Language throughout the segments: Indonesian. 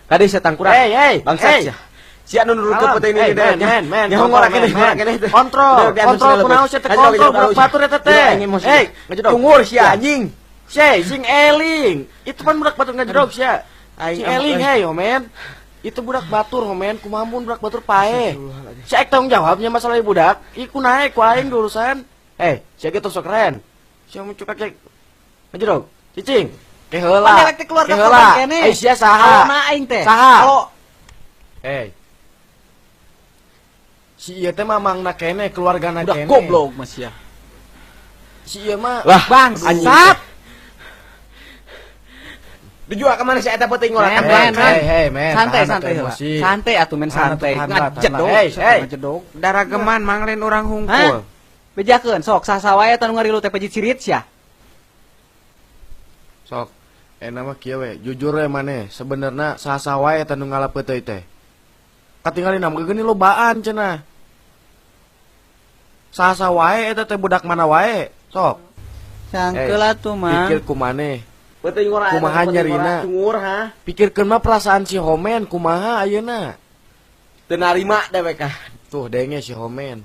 Tadi setan kurang. Bangsat sia. Sia nu nurutkeun peuting ini teh. Men. Nyaho ngora keneh. Kontrol kunaon sia teh kontrol budak batur eta teh. Tungur sia anjing. Sing eling. Itu pan budak batur ngajedog sia. Sing eling hei, men. Itu budak batur, men. Kumaha mun budak batur pae. Sia tanggung jawabnya masalah budak. Iku naik ku aing urusan. Sia kitu sok keren. Sia muncul cek. Ngajedog. Cicing. Keheula. Keheula. Sia saha? Alona aing teh. Saha? Si ieu teh mamangna keneh keluargana keneh. Udah goblok Mas ya. Si ieu mah bangsat. Dijual ke mana si eta peuting ngora? Men. Santai atuh men santai. Ngajedog. Darageman manglen urang hungkul. Bejakeun sok sasawae anu ngarilu teh pejit cirit sia. Sok. Nama kieu we, jujur we maneh, sebenarnya saha wae eta nu ngalap teh teh. Katingali nama geuni lobaan cenah. Saha wae eta teh budak mana wae. Sok. Cangkeul atuh mah. Pikir ku maneh. Peuting ngora. Kumaha nyarina? Tungur ha. Pikirkeun mah perasaan si Homen kumaha ayeuna. Teu narima dewek ah. Tuh denge si Homen.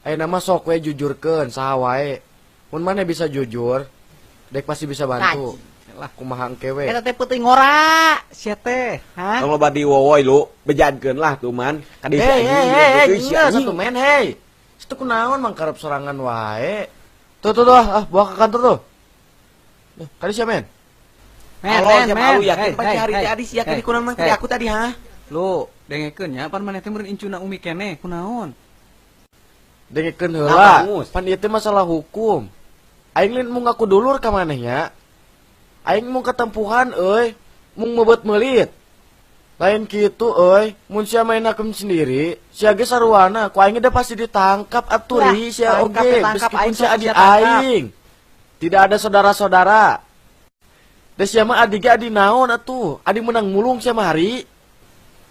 Ayeuna mah sok we jujurkeun saha wae. Mun maneh bisa jujur, dek pasti bisa bantu. Lah kumaha engke we. Eta teh peuting ngora sia teh. Ha? Tong loba diwowoy lu, bejadkeun lah tuh man. Kadi Hei, satu men hei. Situ kunaon mangkarep sorangan wae. Tuh bawa ke kantor tuh. Kadi sia men. Men. Yakin pacar hari tadi sia kadi kunaon mah tadi aku tadi ha. Lu dengekeun nya pan maneh teh meureun incuna umi keneh kunaon? Dengekeun heula. Pan ieu teh masalah hukum. Aing lin mung ngaku dulur ka maneh nya. Aing mung ketempuhan euy, mung meubet meulit. Lain kitu euy, mun sia main hakem sendiri, sia ge saruana, ku aing teh pasti ditangkap aturi sia oge, meskipun sia adik aing. Tidak ada saudara-saudara. Da sia mah adi ge adi naon atuh? Adi menang mulung sia mah hari.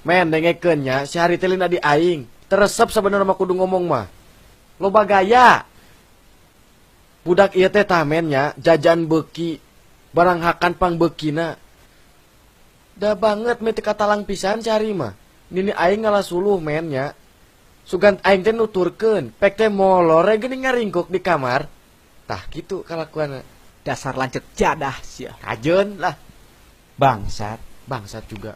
Men dengekeun nya, si hari teh lin adi aing. Teresep sabenerna mah kudu ngomong mah. Loba gaya. Budak ieu teh tamennya jajan beuki, barang hakan pang beukina. Da banget meh teu katalang pisan cari mah. Nini aing ngalasuluh men nya. Sugan aing teh nuturkeun, pek teh molore geuning ngaringkuk di kamar. Tah kitu kalakuanna. Dasar lancet jadah sia. Kajeun lah. Bangsat juga.